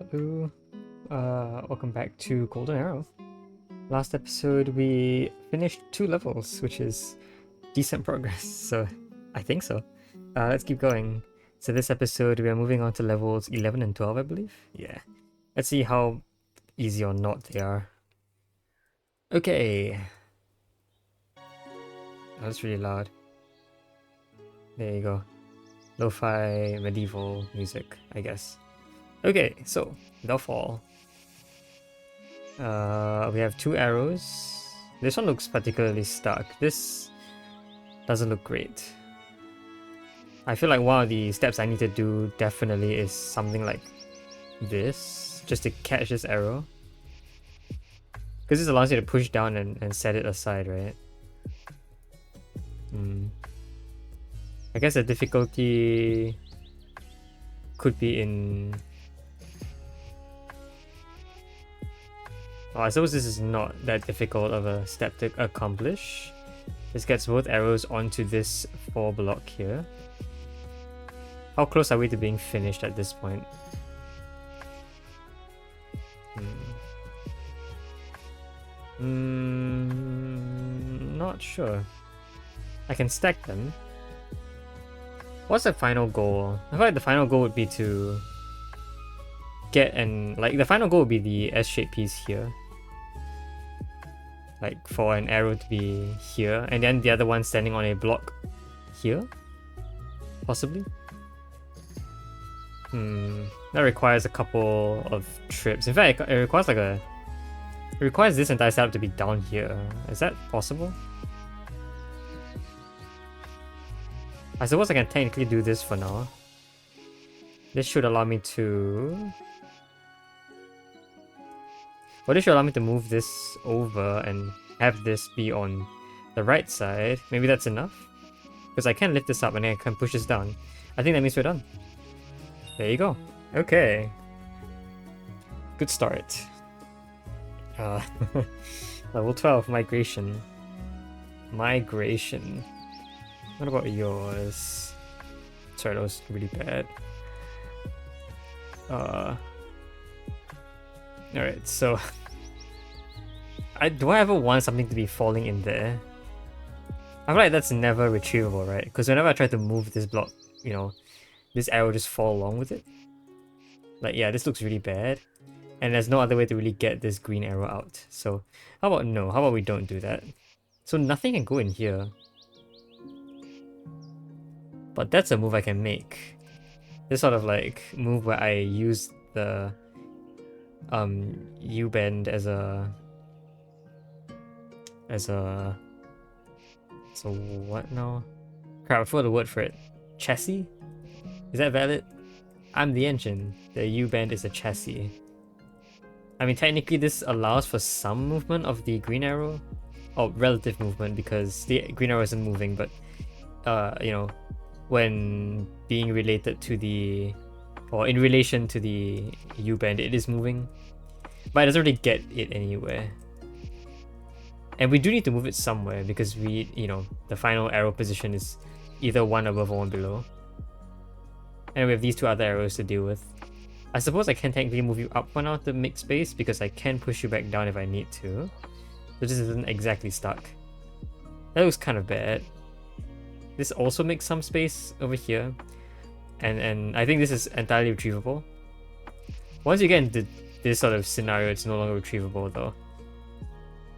Hello, welcome back to Golden Arrow. Last episode we finished 2 levels, which is decent progress, so I think so. Let's keep going. So this episode we are moving on to levels 11 and 12, I believe? Yeah. Let's see how easy or not they are. Okay. Oh, that's really loud. There you go. Lo-fi medieval music, I guess. Okay, so they'll fall. We have 2 arrows. This one looks particularly stuck. This doesn't look great. I feel like one of the steps I need to do definitely is something like this, just to catch this arrow. Because this allows you to push down and set it aside, right? I guess the difficulty could be in... Oh, I suppose this is not that difficult of a step to accomplish. This gets both arrows onto this 4 block here. How close are we to being finished at this point? Not sure. I can stack them. What's the final goal? I feel like the final goal would be to get the final goal would be the S-shaped piece here. Like for an arrow to be here, and then the other one standing on a block here, possibly. That requires a couple of trips. In fact, it requires this entire setup to be down here. Is that possible? I suppose I can technically do this for now. This should allow me to... Well, this should allow me to move this over and have this be on the right side. Maybe that's enough? Because I can lift this up and I can push this down. I think that means we're done. There you go. Okay. Good start. Level 12, migration. Migration. What about yours? Sorry, that was really bad. Alright, so... do I ever want something to be falling in there? I feel like that's never retrievable, right? Because whenever I try to move this block, you know, this arrow just fall along with it. Like, yeah, this looks really bad. And there's no other way to really get this green arrow out. So, how about no? How about we don't do that? So nothing can go in here. But that's a move I can make. This sort of like move where I use the U-bend as a so what now? Crap, I forgot the word for it. Chassis? Is that valid? I'm the engine. The U-bend is a chassis. I mean, technically this allows for some movement of the green arrow. Oh, relative movement, because the green arrow isn't moving, but you know, when being related to the... or in relation to the U-bend, it is moving. But it doesn't really get it anywhere. And we do need to move it somewhere because we, you know, the final arrow position is either one above or one below. And we have these 2 other arrows to deal with. I suppose I can technically move you up for now to make space because I can push you back down if I need to. So this isn't exactly stuck. That looks kind of bad. This also makes some space over here. And I think this is entirely retrievable. Once you get into this sort of scenario, it's no longer retrievable though.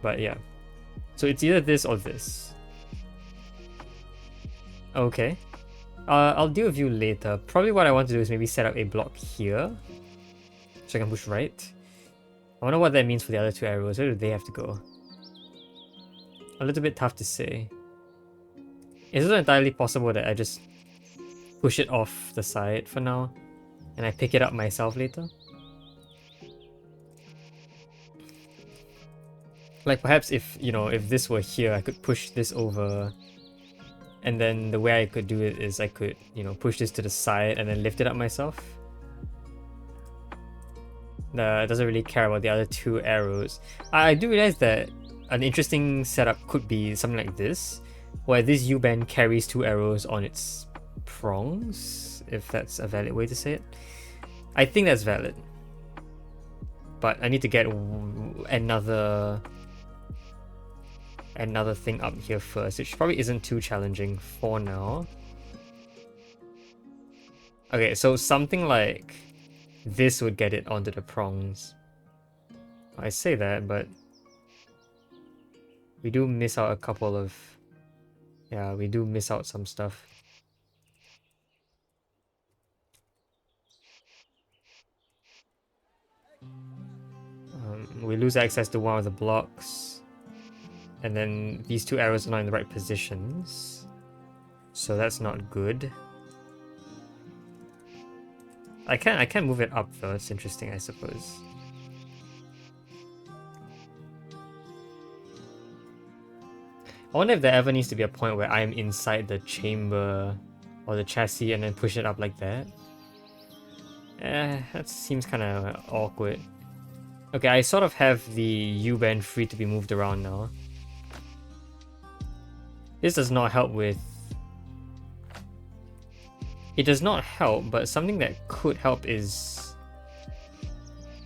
But yeah. So it's either this or this. Okay. I'll deal with you later. Probably what I want to do is maybe set up a block here. So I can push right. I wonder what that means for the other 2 arrows. Where do they have to go? A little bit tough to say. It's also entirely possible that I just push it off the side for now. And I pick it up myself later. Like perhaps if, you know, if this were here, I could push this over. And then the way I could do it is I could, you know, push this to the side and then lift it up myself. It doesn't really care about the other 2 arrows. I do realize that an interesting setup could be something like this, where this U-bend carries 2 arrows on its prongs, if that's a valid way to say it. I think that's valid. but I need to get another thing up here first, which probably isn't too challenging for now. Okay, so something like this would get it onto the prongs. I say that, but we do miss out a couple of... Yeah, we do miss out some stuff. We lose access to one of the blocks. And then these two arrows are not in the right positions. So that's not good. I can move it up though, it's interesting I suppose. I wonder if there ever needs to be a point where I'm inside the chamber or the chassis and then push it up like that. That seems kind of awkward. Okay, I sort of have the U-bend free to be moved around now. This does not help with... It does not help, but something that could help is...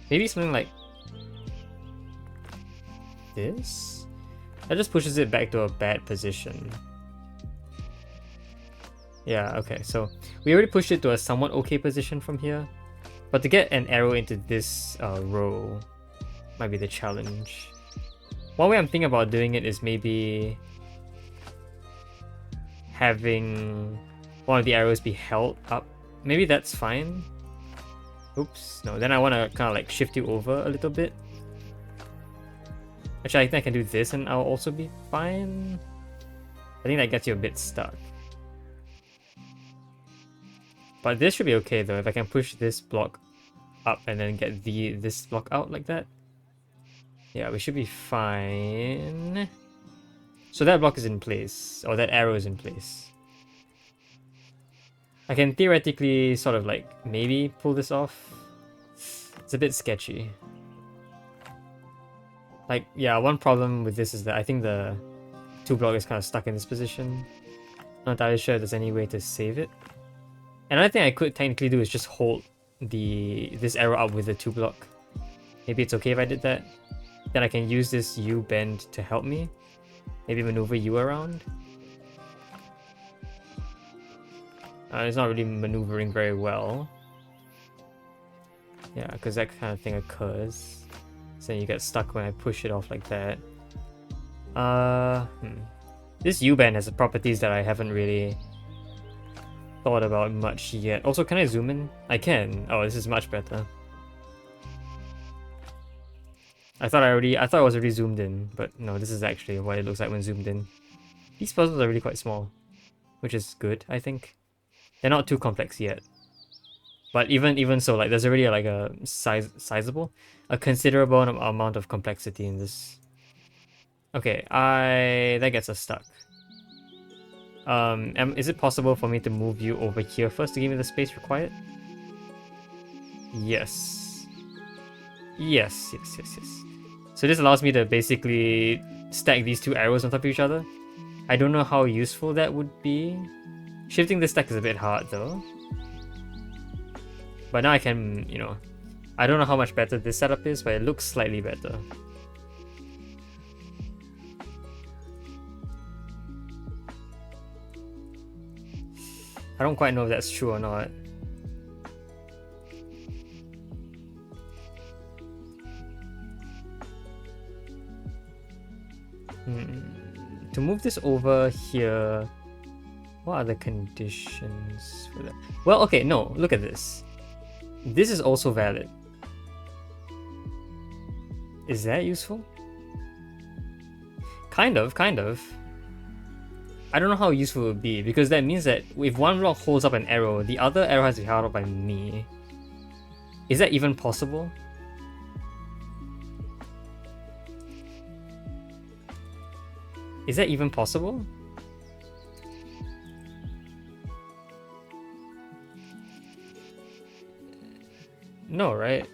maybe something like... this? That just pushes it back to a bad position. Yeah, okay, so we already pushed it to a somewhat okay position from here. But to get an arrow into this row might be the challenge. One way I'm thinking about doing it is maybe having one of the arrows be held up. Maybe that's fine. Oops, no, then I want to kind of like shift you over a little bit. Actually, I think I can do this and I'll also be fine. I think that gets you a bit stuck. But this should be okay though, if I can push this block up and then get this block out like that. Yeah, we should be fine. So that block is in place, or that arrow is in place. I can theoretically sort of like maybe pull this off. It's a bit sketchy. Like, yeah, one problem with this is that I think the 2 block is kind of stuck in this position. Not entirely sure if there's any way to save it. Another thing I could technically do is just hold this arrow up with the 2 block. Maybe it's okay if I did that. Then I can use this U bend to help me. Maybe maneuver you around. It's not really maneuvering very well. Yeah, because that kind of thing occurs. So you get stuck when I push it off like that. This U-bend has properties that I haven't really thought about much yet. Also, can I zoom in? I can. Oh, this is much better. I thought it was already zoomed in, but no, this is actually what it looks like when zoomed in. These puzzles are really quite small, which is good, I think. They're not too complex yet. But even so, like there's already like a considerable amount of complexity in this. Okay, that gets us stuck. Is it possible for me to move you over here first to give me the space required? Yes. Yes. So this allows me to basically stack these 2 arrows on top of each other. I don't know how useful that would be. Shifting this stack is a bit hard though. But now I can, you know, I don't know how much better this setup is, but it looks slightly better. I don't quite know if that's true or not. To move this over here, what are the conditions for that? Well, okay, no, look at this. This is also valid. Is that useful? Kind of. I don't know how useful it would be, because that means that if one block holds up an arrow, the other arrow has to be held up by me. Is that even possible? Is that even possible? No, right?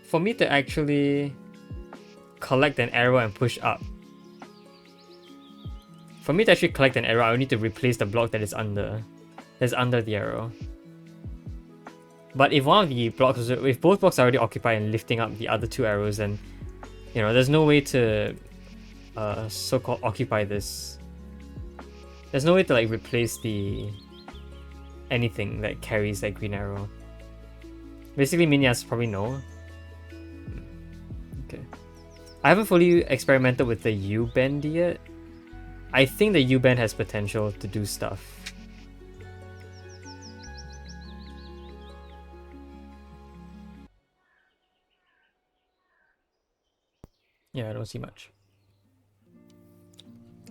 For me to actually collect an arrow and push up. For me to actually collect an arrow, I will need to replace the block that is under. That's under the arrow. But if one of the blocks, if both blocks are already occupied and lifting up the other two arrows, then there's no way to so-called occupy this. There's no way to like replace the anything that carries that green arrow. Basically, Minias probably no. Okay. I haven't fully experimented with the U-bend yet. I think the U-bend has potential to do stuff. Yeah, I don't see much.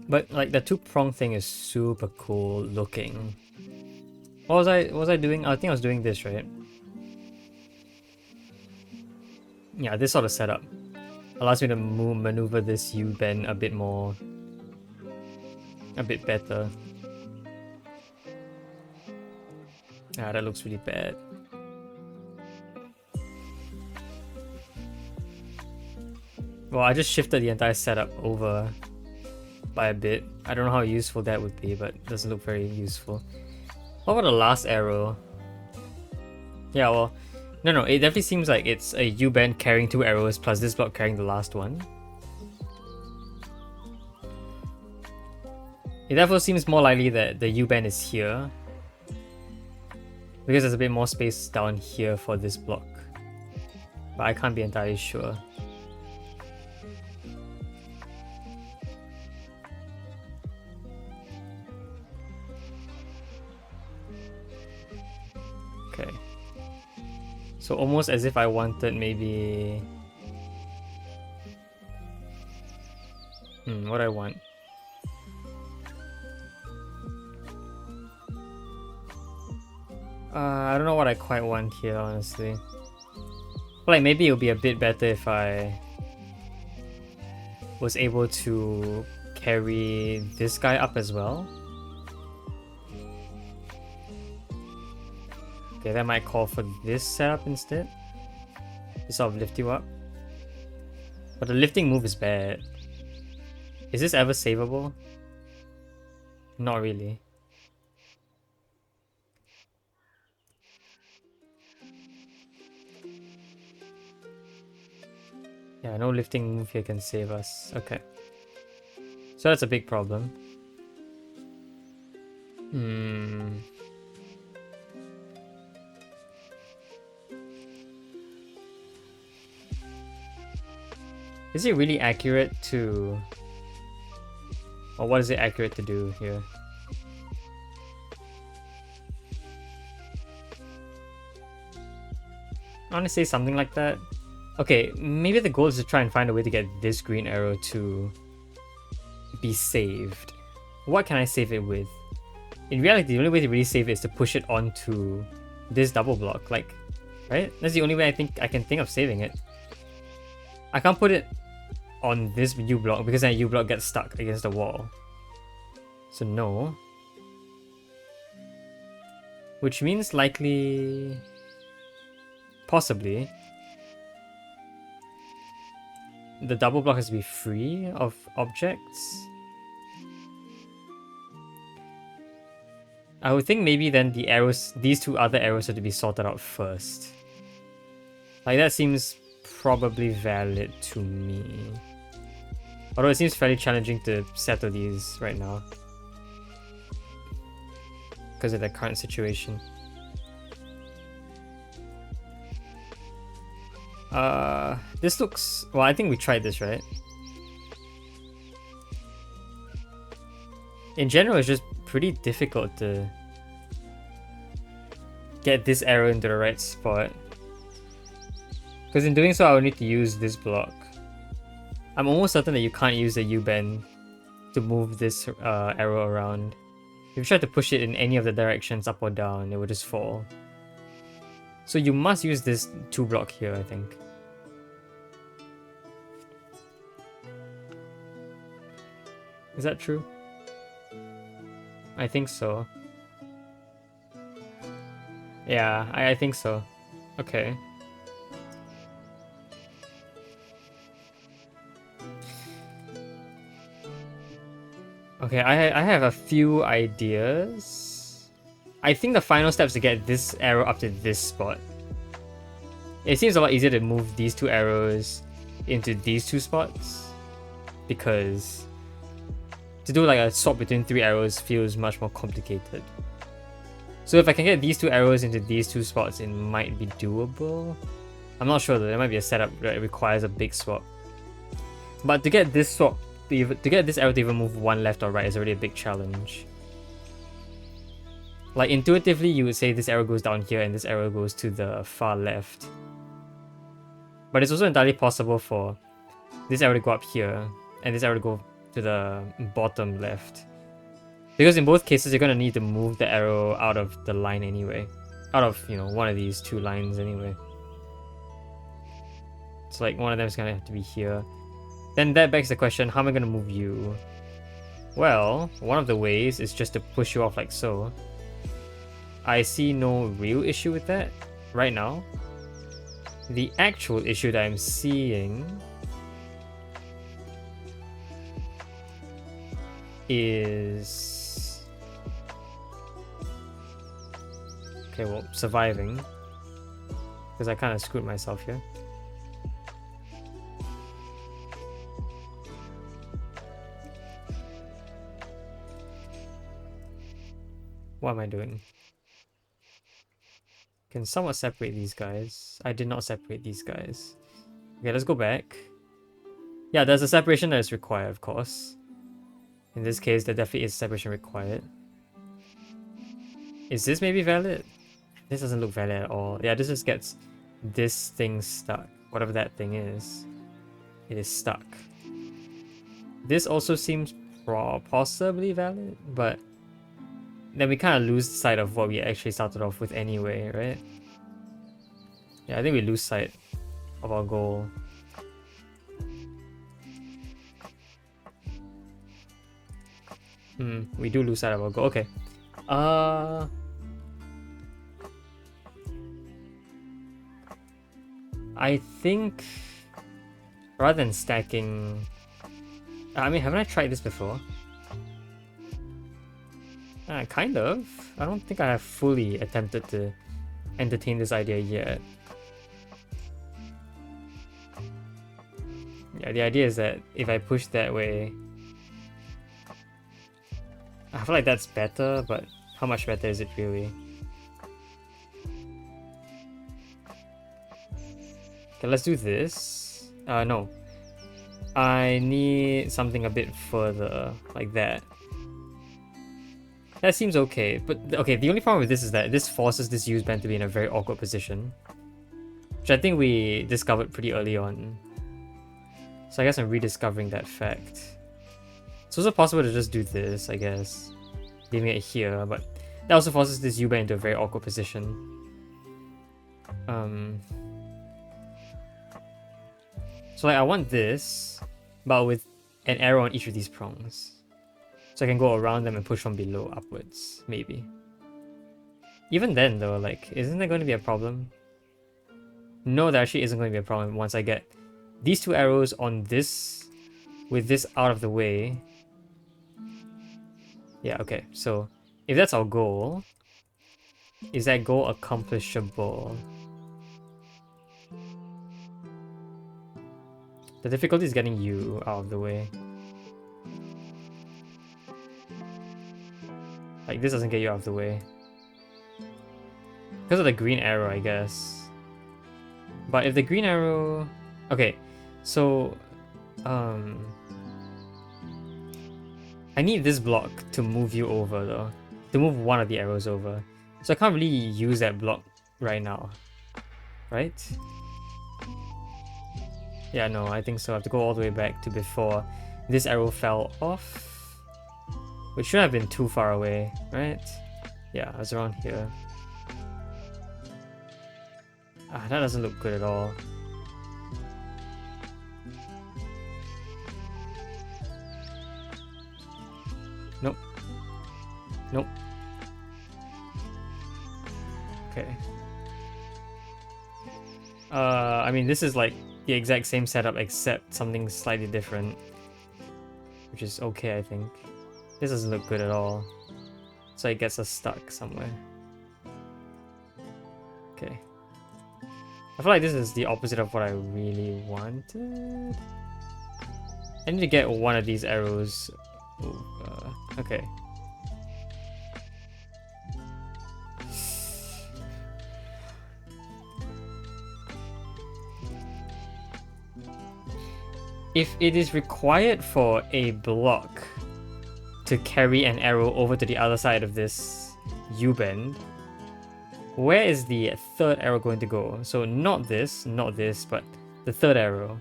But like the two-prong thing is super cool looking. What was I doing? I think I was doing this, right? Yeah, this sort of setup allows me to maneuver this U-bend a bit better. Ah, that looks really bad. Well, I just shifted the entire setup over by a bit. I don't know how useful that would be, but it doesn't look very useful. What about the last arrow? Yeah, well, no, it definitely seems like it's a U-bend carrying two arrows plus this block carrying the last one. It therefore seems more likely that the U-bend is here, because there's a bit more space down here for this block. But I can't be entirely sure. Okay. So almost as if I wanted maybe... what do I want? I don't know what I quite want here, honestly. But like maybe it would be a bit better if I was able to carry this guy up as well. Okay, that might call for this setup instead. To sort of lift you up. But the lifting move is bad. Is this ever savable? Not really. Yeah, no lifting move here can save us. Okay. So that's a big problem. Is it really accurate to... Or what is it accurate to do here? I want to say something like that. Okay, maybe the goal is to try and find a way to get this green arrow to be saved. What can I save it with? In reality, the only way to really save it is to push it onto this double block, like, right? That's the only way I can think of saving it. I can't put it on this U block because that U block gets stuck against the wall. So no. Which means likely... Possibly. The double block has to be free of objects. I would think maybe then the arrows, these two other arrows have to be sorted out first. Like that seems probably valid to me. Although it seems fairly challenging to settle these right now. Because of the current situation. This looks... Well, I think we tried this, right? In general, it's just pretty difficult to get this arrow into the right spot. Because in doing so, I will need to use this block. I'm almost certain that you can't use the U-bend to move this arrow around. If you try to push it in any of the directions, up or down, it will just fall. So you must use this 2 block here, I think. Is that true? I think so. Yeah, I think so. Okay. Okay, I have a few ideas. I think the final step is to get this arrow up to this spot. It seems a lot easier to move these two arrows into these two spots, because to do like a swap between 3 arrows feels much more complicated. So if I can get these 2 arrows into these 2 spots, it might be doable. I'm not sure though, there might be a setup that requires a big swap. But to get this swap, to get this arrow to even move 1 left or right is already a big challenge. Like intuitively you would say this arrow goes down here and this arrow goes to the far left. But it's also entirely possible for this arrow to go up here and this arrow to go to the bottom left. Because in both cases, you're going to need to move the arrow out of the line anyway. Out of, you know, one of these 2 lines anyway. So like one of them is going to have to be here. Then that begs the question, how am I going to move you? Well, one of the ways is just to push you off like so. I see no real issue with that right now. The actual issue that I'm seeing is... okay, well, surviving. Because I kind of screwed myself here. What am I doing? Can somewhat separate these guys. I did not separate these guys. Okay, let's go back. Yeah, there's a separation that is required, of course. In this case, there definitely is separation required. Is this maybe valid? This doesn't look valid at all. Yeah, this just gets this thing stuck. Whatever that thing is. It is stuck. This also seems possibly valid, but then we kind of lose sight of what we actually started off with anyway, right? Yeah, I think we lose sight of our goal. We do lose sight of our goal. Okay. I think rather than stacking... I mean, haven't I tried this before? Kind of. I don't think I have fully attempted to entertain this idea yet. Yeah, the idea is that if I push that way... I feel like that's better, but how much better is it really? Okay, let's do this. No. I need something a bit further, like that. That seems okay, but okay, the only problem with this is that this forces this use band to be in a very awkward position. Which I think we discovered pretty early on. So I guess I'm rediscovering that fact. It's also possible to just do this, I guess. Leaving it here, but that also forces this U-band into a very awkward position. So like I want this, but with an arrow on each of these prongs. So I can go around them and push from below upwards, maybe. Even then though, like, isn't there going to be a problem? No, there actually isn't going to be a problem once I get these 2 arrows on this, with this out of the way. Yeah, okay, so if that's our goal, is that goal accomplishable? The difficulty is getting you out of the way. Like, this doesn't get you out of the way. Because of the green arrow, I guess. But if the green arrow... okay, so... I need this block to move you over, though. To move one of the arrows over. So I can't really use that block right now. Right? Yeah, no, I think so. I have to go all the way back to before this arrow fell off. Which shouldn't have been too far away, right? Yeah, I was around here. That doesn't look good at all. Nope. Nope. Okay. I mean, this is like the exact same setup except something slightly different. Which is okay, I think. This doesn't look good at all. So it gets us stuck somewhere. Okay. I feel like this is the opposite of what I really wanted. I need to get one of these arrows. Okay. If it is required for a block to carry an arrow over to the other side of this U-bend, where is the third arrow going to go? So not this, but the third arrow.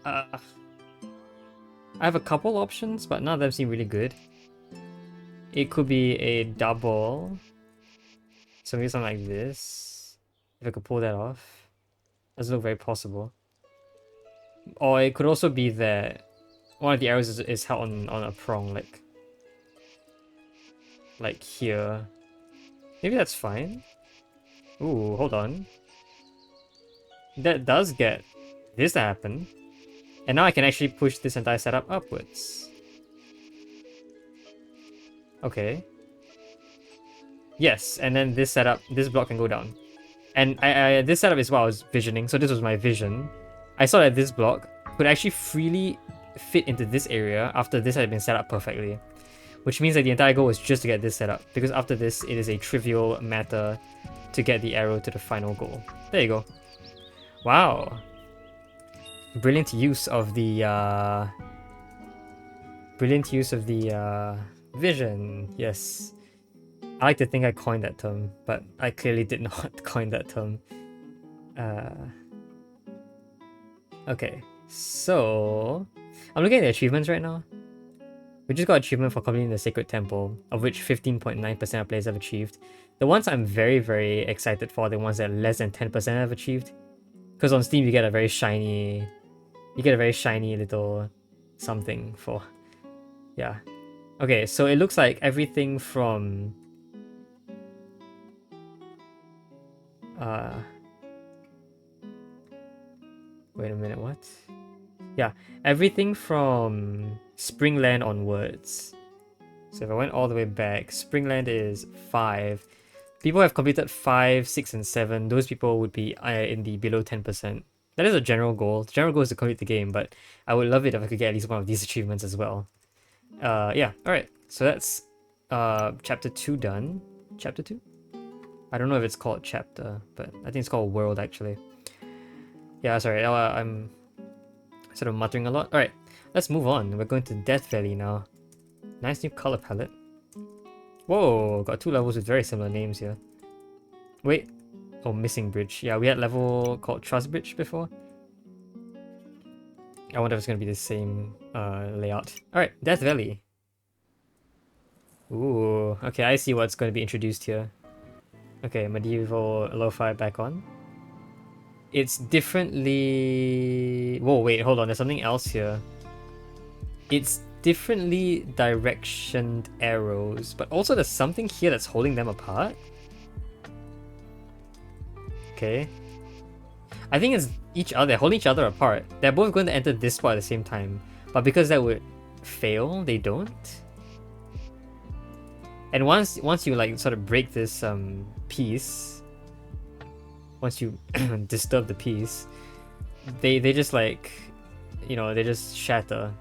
I have a couple options, but none of them seem really good. It could be a double. So maybe something like this. If I could pull that off. Doesn't look very possible. Or it could also be that one of the arrows is held on a prong, like here. Maybe that's fine. Ooh, hold on. That does get this to happen. And now I can actually push this entire setup upwards. Okay. Yes, and then this setup, this block can go down. And this setup is what I was visioning, so this was my vision. I saw that this block could actually freely fit into this area after this had been set up perfectly. Which means that the entire goal is just to get this set up, because after this, it is a trivial matter to get the arrow to the final goal. There you go. Wow. Brilliant use of the vision. Yes. I like to think I coined that term, but I clearly did not coin that term. Okay, so I'm looking at the achievements right now. We just got achievement for completing the Sacred Temple, of which 15.9% of players have achieved. The ones I'm very, very excited for are the ones that less than 10% have achieved. Because on Steam you get a very shiny little something for... Yeah. Okay, so it looks like everything from... Wait a minute, what? Yeah, everything from Springland onwards. So if I went all the way back, Springland is 5. People have completed 5, 6, and 7. Those people would be in the below 10%. That is a general goal. The general goal is to complete the game, but I would love it if I could get at least one of these achievements as well. Yeah, alright. So that's chapter 2 done. Chapter 2? I don't know if it's called chapter, but I think it's called world actually. Yeah, sorry, I'm sort of muttering a lot. Alright, let's move on. We're going to Death Valley now. Nice new color palette. Whoa, got 2 levels with very similar names here. Wait. Oh, Missing Bridge. Yeah, we had level called Trust Bridge before. I wonder if it's going to be the same layout. Alright, Death Valley. Ooh, okay, I see what's going to be introduced here. Okay, medieval lo-fi back on. It's differently... Whoa, wait, hold on, there's something else here. It's differently directioned arrows, but also there's something here that's holding them apart. Okay. I think it's they're holding each other apart. They're both going to enter this spot at the same time, but because that would fail, they don't. And once you like sort of break this piece, once you disturb the piece, they just like, you know, they just shatter.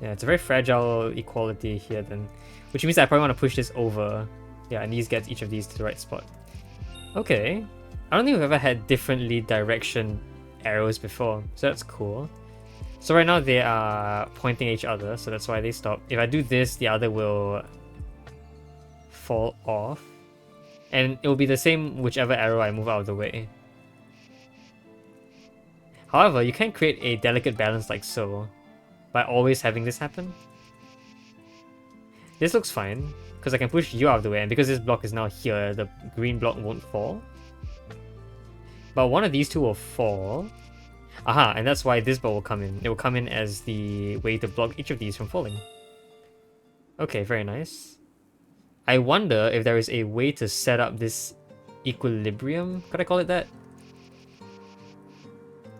Yeah, it's a very fragile equality here then, which means I probably want to push this over. Yeah, and these gets each of these to the right spot. Okay, I don't think we've ever had differently direction arrows before, so that's cool. So right now they are pointing at each other, so that's why they stop. If I do this, the other will fall off, and it will be the same whichever arrow I move out of the way. However, you can create a delicate balance like so by always having this happen. This looks fine because I can push you out of the way, and because this block is now here, the green block won't fall. But one of these two will fall. Aha, and that's why this ball will come in. It will come in as the way to block each of these from falling. Okay, very nice. I wonder if there is a way to set up this equilibrium. Could I call it that?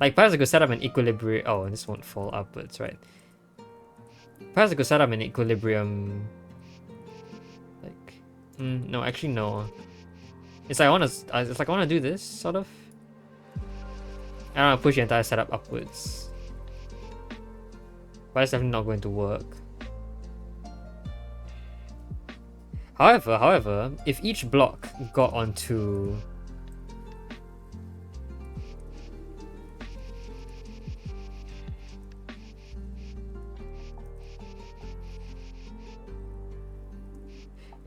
Like, perhaps I could set up an equilibrium. Oh, this won't fall upwards, right? Perhaps I could set up an equilibrium. Like, no, actually, no. It's like I wanna do this sort of. I don't wanna push the entire setup upwards, but it's definitely not going to work. However, if each block got onto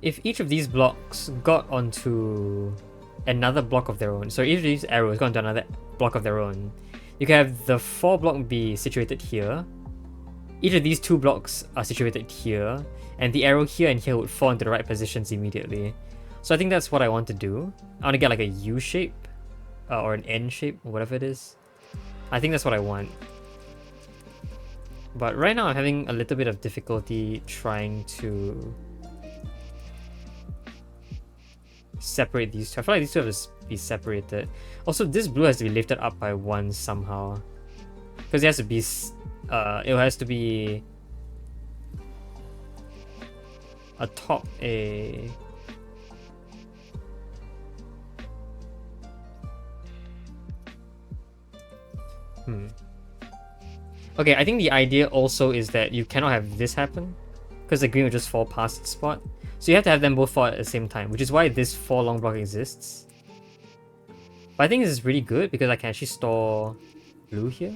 if each of these blocks got onto another block of their own, so each of these arrows got onto another block of their own, you can have the 4 block be situated here. Each of these 2 blocks are situated here, and the arrow here and here would fall into the right positions immediately. So I think that's what I want to do. I want to get like a U shape, or an N shape, or whatever it is. I think that's what I want. But right now I'm having a little bit of difficulty trying to separate these two. I feel like these two have to be separated. Also, this blue has to be lifted up by 1 somehow, because it has to be atop a Okay, I think the idea also is that you cannot have this happen, because the green will just fall past its spot. So you have to have them both fall at the same time, which is why this 4 long block exists. But I think this is really good because I can actually store blue here.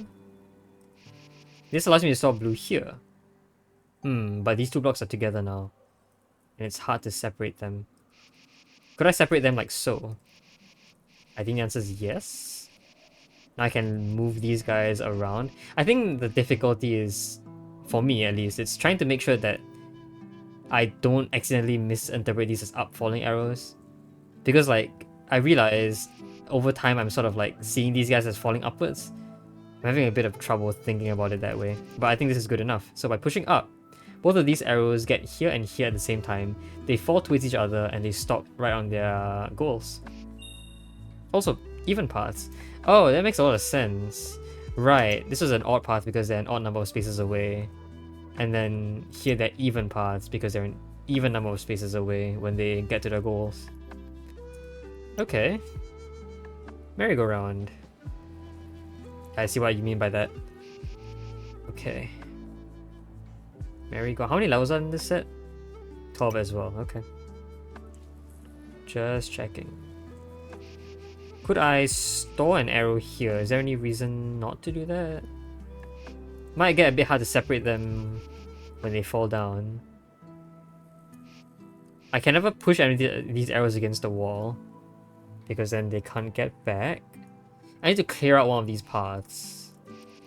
This allows me to store blue here. But these 2 blocks are together now, and it's hard to separate them. Could I separate them like so? I think the answer is yes. Now I can move these guys around. I think the difficulty is, for me at least, it's trying to make sure that I don't accidentally misinterpret these as up falling arrows. Because like, I realized over time I'm sort of like seeing these guys as falling upwards. I'm having a bit of trouble thinking about it that way. But I think this is good enough. So by pushing up, both of these arrows get here and here at the same time. They fall towards each other and they stop right on their goals. Also, even paths. Oh, that makes a lot of sense. Right, this was an odd path because they're an odd number of spaces away. And then here they're even paths because they're an even number of spaces away when they get to their goals. Okay. Merry-go-round. I see what you mean by that. Okay. Merry-go. How many levels are in this set? 12 as well, okay. Just checking. Could I store an arrow here? Is there any reason not to do that? Might get a bit hard to separate them when they fall down. I can never push any of these arrows against the wall, because then they can't get back. I need to clear out one of these paths.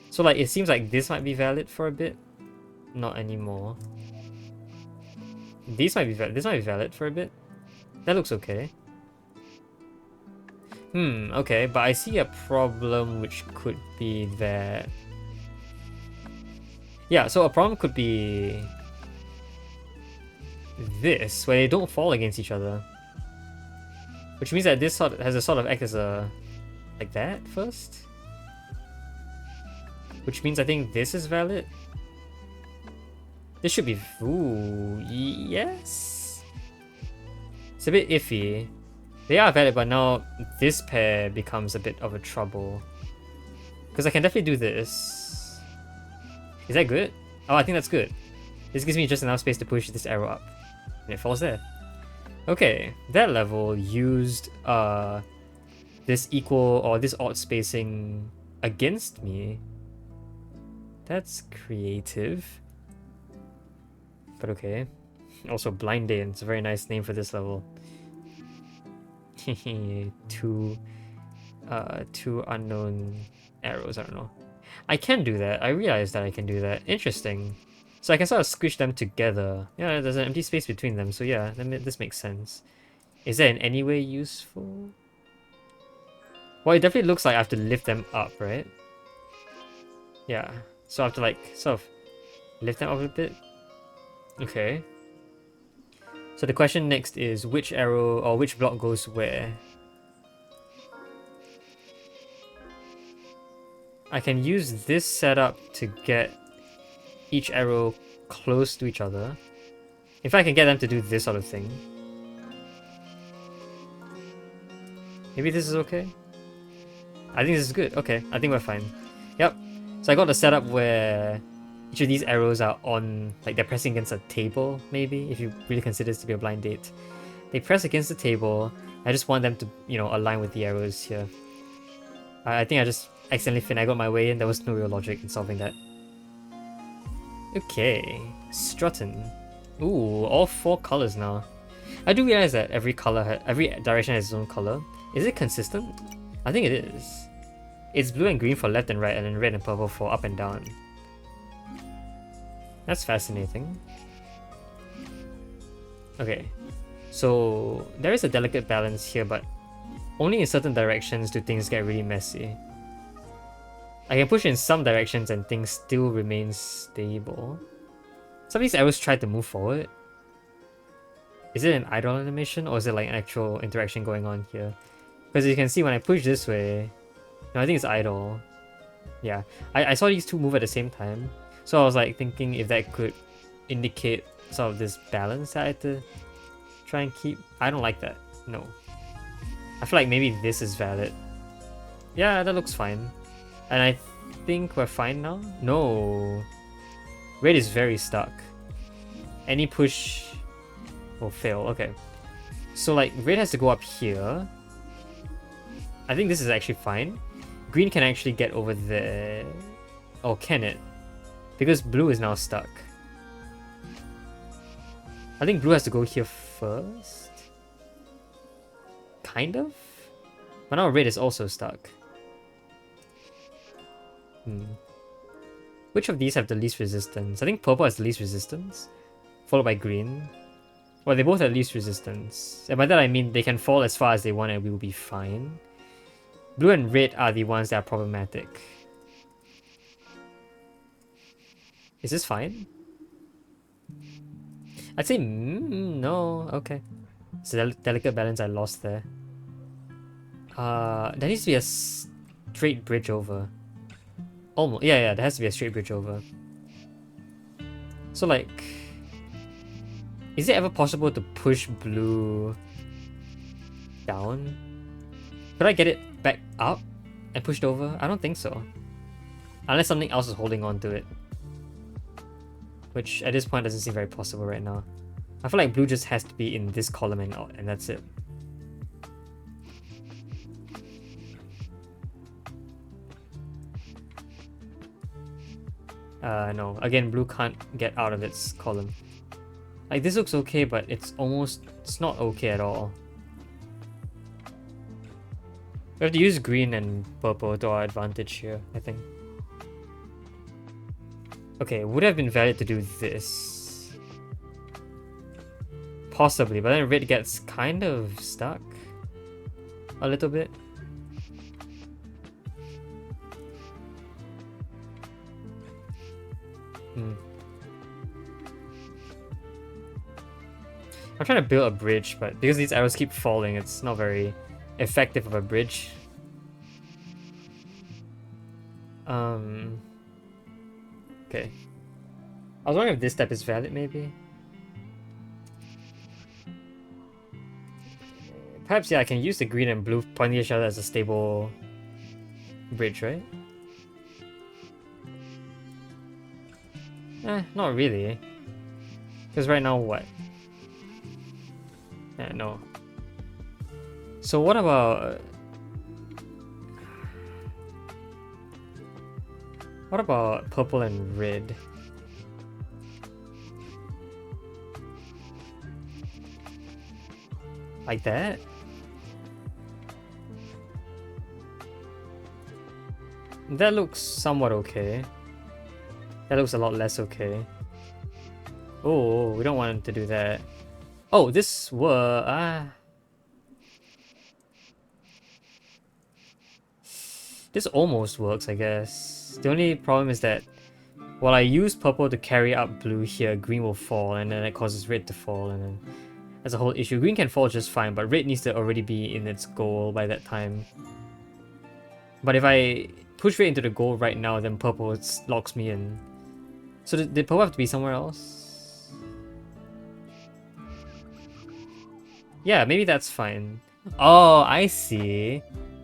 So like, it seems like this might be valid for a bit. Not anymore. This might be valid for a bit. That looks okay. Okay, but I see a problem which could be that... Yeah, so a problem could be this, where they don't fall against each other. Which means that this sort has a sort of act as a... like that first? Which means I think this is valid. This should be... Ooh, yes? It's a bit iffy. They are valid, but now this pair becomes a bit of a trouble. Because I can definitely do this. Is that good? Oh, I think that's good. This gives me just enough space to push this arrow up. And it falls there. Okay, that level used this equal or this odd spacing against me. That's creative. But okay. Also, Blind Day, and it's a very nice name for this level. two unknown arrows, I don't know. I can do that. I realize that I can do that. Interesting. So I can sort of squish them together. Yeah, there's an empty space between them, so yeah, this makes sense. Is that in any way useful? Well, it definitely looks like I have to lift them up, right? Yeah. So I have to like sort of lift them up a bit. Okay. So the question next is which arrow or which block goes where? I can use this setup to get each arrow close to each other. If I can get them to do this sort of thing. Maybe this is okay? I think this is good. Okay, I think we're fine. Yep. So I got the setup where each of these arrows are on, like they're pressing against a table, maybe, if you really consider this to be a blind date. They press against the table. I just want them to, you know, align with the arrows here. I think I just accidentally finagled my way in. There was no real logic in solving that. Okay, Struttin. Ooh, all 4 colors now. I do realize that every direction has its own color. Is it consistent? I think it is. It's blue and green for left and right, and then red and purple for up and down. That's fascinating. Okay, so there is a delicate balance here, but only in certain directions do things get really messy. I can push in some directions and things still remain stable. Some of these arrows try to move forward. Is it an idle animation or is it like an actual interaction going on here? Because you can see when I push this way, no, I think it's idle. Yeah, I saw these two move at the same time. So I was like thinking if that could indicate sort of this balance that I had to try and keep. I don't like that. No. I feel like maybe this is valid. Yeah, that looks fine. And I think we're fine now? No. Red is very stuck. Any push will fail. Okay. So like red has to go up here. I think this is actually fine. Green can actually get over there. Oh, can it? Because blue is now stuck. I think blue has to go here first. Kind of? But now red is also stuck. Which of these have the least resistance? I think purple has the least resistance, followed by green. Well, they both have least resistance. And by that I mean they can fall as far as they want and we will be fine. Blue and red are the ones that are problematic. Is this fine? I'd say no. Okay. It's a delicate balance I lost there. There needs to be a straight bridge over. Almost. Yeah, there has to be a straight bridge over. So like, is it ever possible to push blue down? Could I get it back up and pushed over? I don't think so. Unless something else is holding on to it. Which at this point doesn't seem very possible right now. I feel like blue just has to be in this column and that's it. No. Again, blue can't get out of its column. Like, this looks okay, but it's not okay at all. We have to use green and purple to our advantage here, I think. Okay, would have been valid to do this. Possibly, but then red gets kind of stuck. A little bit. I'm trying to build a bridge, but because these arrows keep falling, it's not very effective of a bridge. Okay. I was wondering if this step is valid, maybe. Perhaps, yeah, I can use the green and blue pointing each other as a stable bridge, right? Not really. Because right now, what? No. So what about... what about purple and red? Like that? That looks somewhat okay. That looks a lot less okay. Oh, we don't want to do that. Oh, this were... This almost works, I guess. The only problem is that while I use purple to carry up blue here, green will fall, and then it causes red to fall, and then that's a whole issue. Green can fall just fine, but red needs to already be in its goal by that time. But if I push red into the goal right now, then purple locks me in. So did purple have to be somewhere else? Yeah, maybe that's fine. Oh, I see.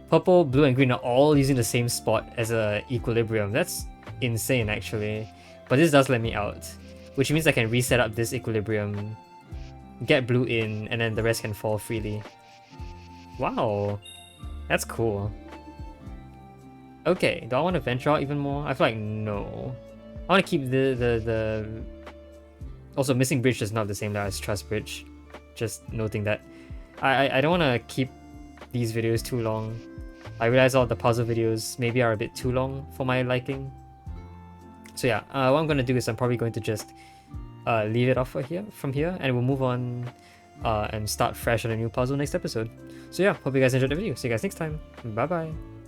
Purple, blue, and green are all using the same spot as a equilibrium. That's insane, actually. But this does let me out, which means I can reset up this equilibrium, get blue in, and then the rest can fall freely. Wow, that's cool. Okay, do I want to venture out even more? I feel like no. I want to keep the Also, missing bridge does not have the same layout as trust bridge. Just noting that. I don't want to keep these videos too long. I realize all the puzzle videos maybe are a bit too long for my liking. So yeah, what I'm going to do is I'm probably going to just leave it off from here, and we'll move on and start fresh on a new puzzle next episode. So yeah, hope you guys enjoyed the video. See you guys next time. Bye bye.